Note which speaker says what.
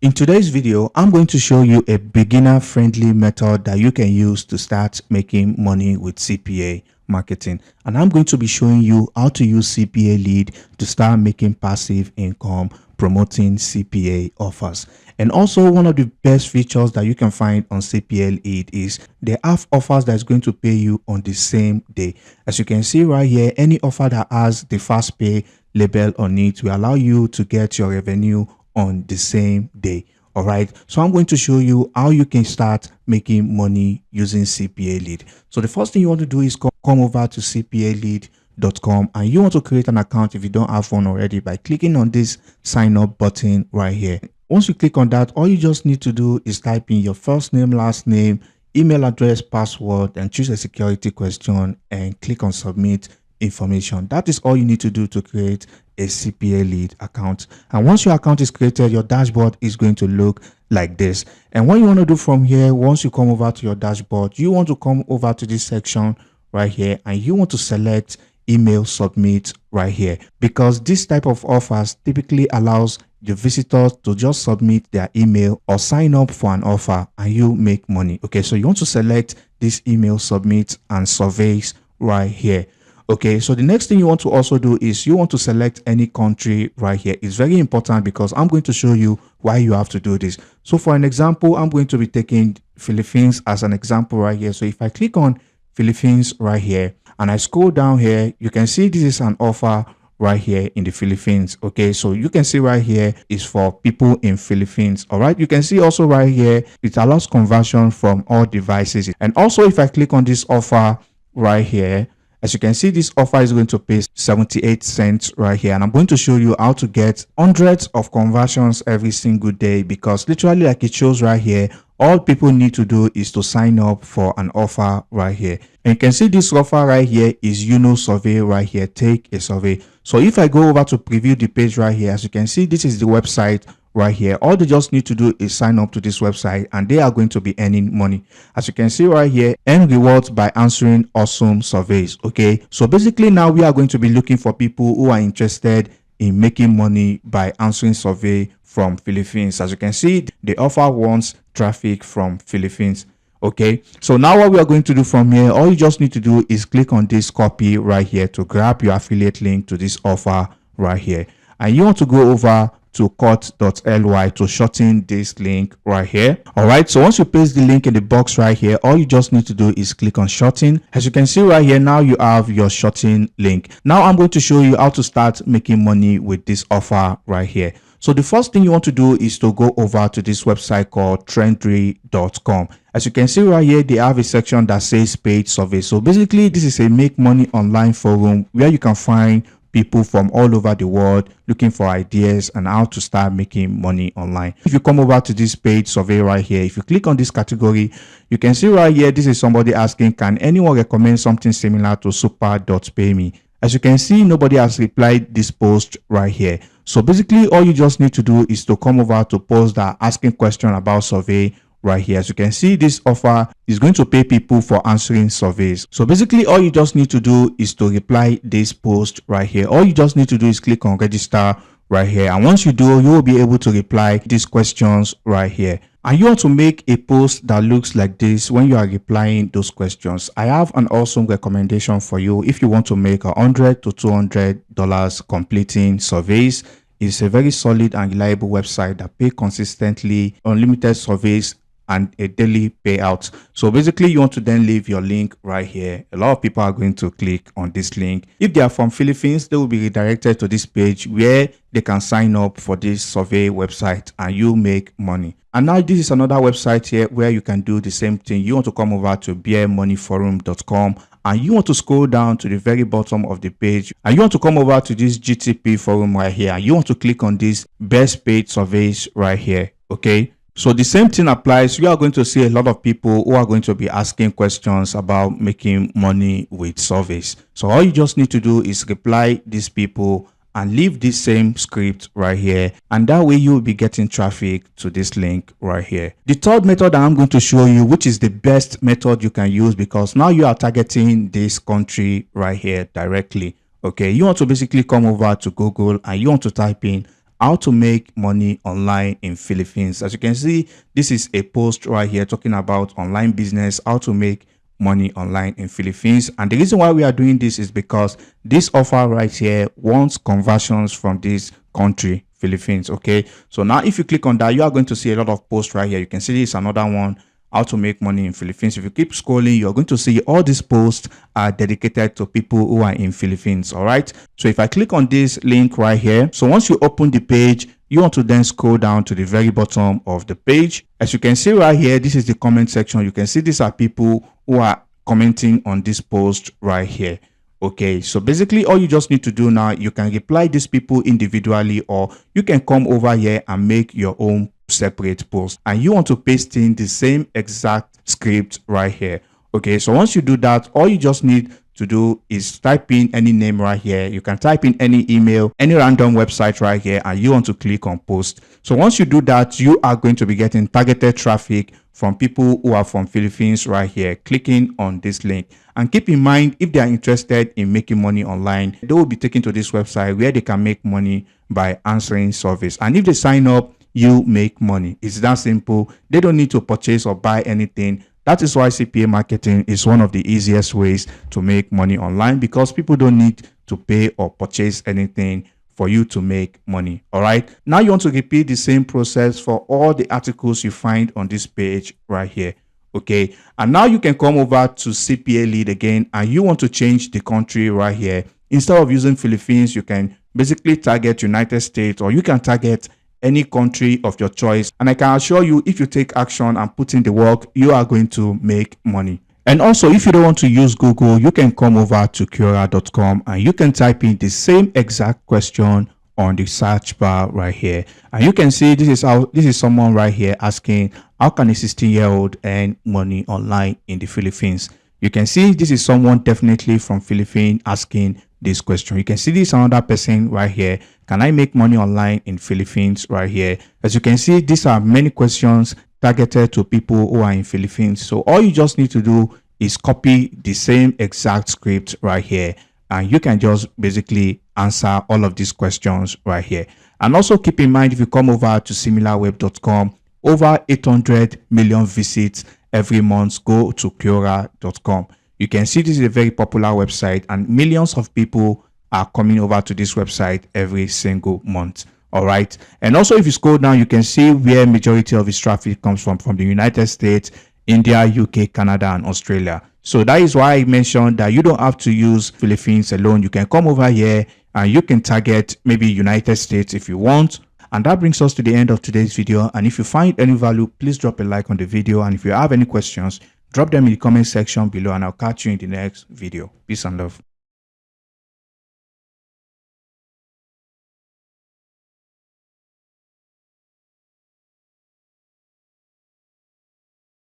Speaker 1: In today's video, I'm going to show you a beginner-friendly method that you can use to start making money with CPA marketing. And I'm going to be showing you how to use Cpalead to start making passive income promoting CPA offers. And also, one of the best features that you can find on Cpalead is they have offers that is going to pay you on the same day. As you can see right here, any offer that has the fast pay label on it will allow you to get your revenue on the same day. All right, so I'm going to show you how you can start making money using Cpalead. So the first thing you want to do is come over to cpalead.com and you want to create an account if you don't have one already by clicking on this sign up button right here. Once you click on that, all you just need to do is type in your first name, last name, email address, password, and choose a security question and click on submit information. That is all you need to do to create a Cpalead account. And once your account is created, your dashboard is going to look like this. And what you want to do from here, once you come over to your dashboard, you want to come over to this section right here and you want to select email submit right here, because this type of offers typically allows the visitors to just submit their email or sign up for an offer and you make money. Okay, so you want to select this email submit and surveys right here. Okay, so the next thing you want to also do is you want to select any country right here. It's very important because I'm going to show you why you have to do this. So for an example, I'm going to be taking Philippines as an example right here. So if I click on Philippines right here and I scroll down here, you can see this is an offer right here in the Philippines. Okay, so you can see right here is for people in Philippines. All right, you can see also right here it allows conversion from all devices. And also if I click on this offer right here, as you can see, this offer is going to pay 78 cents right here. And I'm going to show you how to get hundreds of conversions every single day, because literally like it shows right here, all people need to do is to sign up for an offer right here. And you can see this offer right here is survey right here. Take a survey. So if I go over to preview the page right here, as you can see, this is the website right here. All they just need to do is sign up to this website and they are going to be earning money. As you can see right here, earn rewards by answering awesome surveys. Okay, so basically now we are going to be looking for people who are interested in making money by answering survey from Philippines. As you can see, the offer wants traffic from Philippines. Okay, so now what we are going to do from here, all you just need to do is click on this copy right here to grab your affiliate link to this offer right here, and you want to go over to cut.ly to shorten this link right here. All right, so once you paste the link in the box right here, all you just need to do is click on shorten. As you can see right here, now you have your shorten link. Now I'm going to show you how to start making money with this offer right here. So the first thing you want to do is to go over to this website called trendry.com. As you can see right here, they have a section that says paid survey. So basically this is a make money online forum where you can find people from all over the world looking for ideas and how to start making money online. If you come over to this page survey right here, if you click on this category, you can see right here, this is somebody asking, can anyone recommend something similar to super.payme? As you can see, nobody has replied this post right here. So basically all you just need to do is to come over to post that asking question about survey right here. As you can see, this offer is going to pay people for answering surveys. So basically all you just need to do is to reply this post right here. All you just need to do is click on register right here, and once you do, you will be able to reply these questions right here. And you want to make a post that looks like this when you are replying those questions. I have an awesome recommendation for you if you want to make $100 to $200 completing surveys. It's a very solid and reliable website that pays consistently unlimited surveys and a daily payout. So basically you want to then leave your link right here. A lot of people are going to click on this link. If they are from Philippines, they will be redirected to this page where they can sign up for this survey website and you make money. And now this is another website here where you can do the same thing. You want to come over to beermoneyforum.com and you want to scroll down to the very bottom of the page and you want to come over to this GTP forum right here and you want to click on this best paid surveys right here. Okay, so the same thing applies. You are going to see a lot of people who are going to be asking questions about making money with surveys. So all you just need to do is reply these people and leave this same script right here, and that way you will be getting traffic to this link right here. The third method that I'm going to show you, which is the best method you can use, because now you are targeting this country right here directly. Okay, you want to basically come over to Google and you want to type in how to make money online in Philippines. As you can see, this is a post right here talking about online business, how to make money online in Philippines. And the reason why we are doing this is because this offer right here wants conversions from this country, Philippines. Okay, so now if you click on that, you are going to see a lot of posts right here. You can see this another one, how to make money in Philippines. If you keep scrolling, you're going to see all these posts are dedicated to people who are in Philippines. All right, so if I click on this link right here, so once you open the page, you want to then scroll down to the very bottom of the page. As you can see right here, this is the comment section. You can see these are people who are commenting on this post right here. Okay, so basically all you just need to do now, you can reply these people individually, or you can come over here and make your own separate post, and you want to paste in the same exact script right here. Okay, so once you do that, all you just need to do is type in any name right here. You can type in any email, any random website right here, and you want to click on post. So once you do that, you are going to be getting targeted traffic from people who are from Philippines right here, clicking on this link. And keep in mind, if they are interested in making money online, they will be taken to this website where they can make money by answering surveys. And if they sign up, you make money. It's that simple. They don't need to purchase or buy anything. That is why CPA marketing is one of the easiest ways to make money online, because people don't need to pay or purchase anything for you to make money. All right, now you want to repeat the same process for all the articles you find on this page right here. Okay, and now you can come over to Cpalead again, and you want to change the country right here. Instead of using Philippines, you can basically target United States, or you can target any country of your choice. And I can assure you, if you take action and put in the work, you are going to make money. And also, if you don't want to use Google, you can come over to Quora.com and you can type in the same exact question on the search bar right here. And you can see this is someone right here asking, how can a 16-year-old earn money online in the Philippines? You can see this is someone definitely from Philippines asking this question. You can see this another person right here. Can I make money online in Philippines right here? As you can see, these are many questions targeted to people who are in Philippines. So all you just need to do is copy the same exact script right here, and you can just basically answer all of these questions right here. And also keep in mind, if you come over to similarweb.com, over 800 million visits every month go to Quora.com. You can see this is a very popular website, and millions of people are coming over to this website every single month. All right, and also if you scroll down, you can see where majority of its traffic comes from the United States, India, UK, Canada, and Australia. So that is why I mentioned that you don't have to use Philippines alone. You can come over here and you can target maybe United States if you want. And that brings us to the end of today's video. And if you find any value, please drop a like on the video. And if you have any questions, drop them in the comment section below, and I'll catch you in the next video. Peace and love.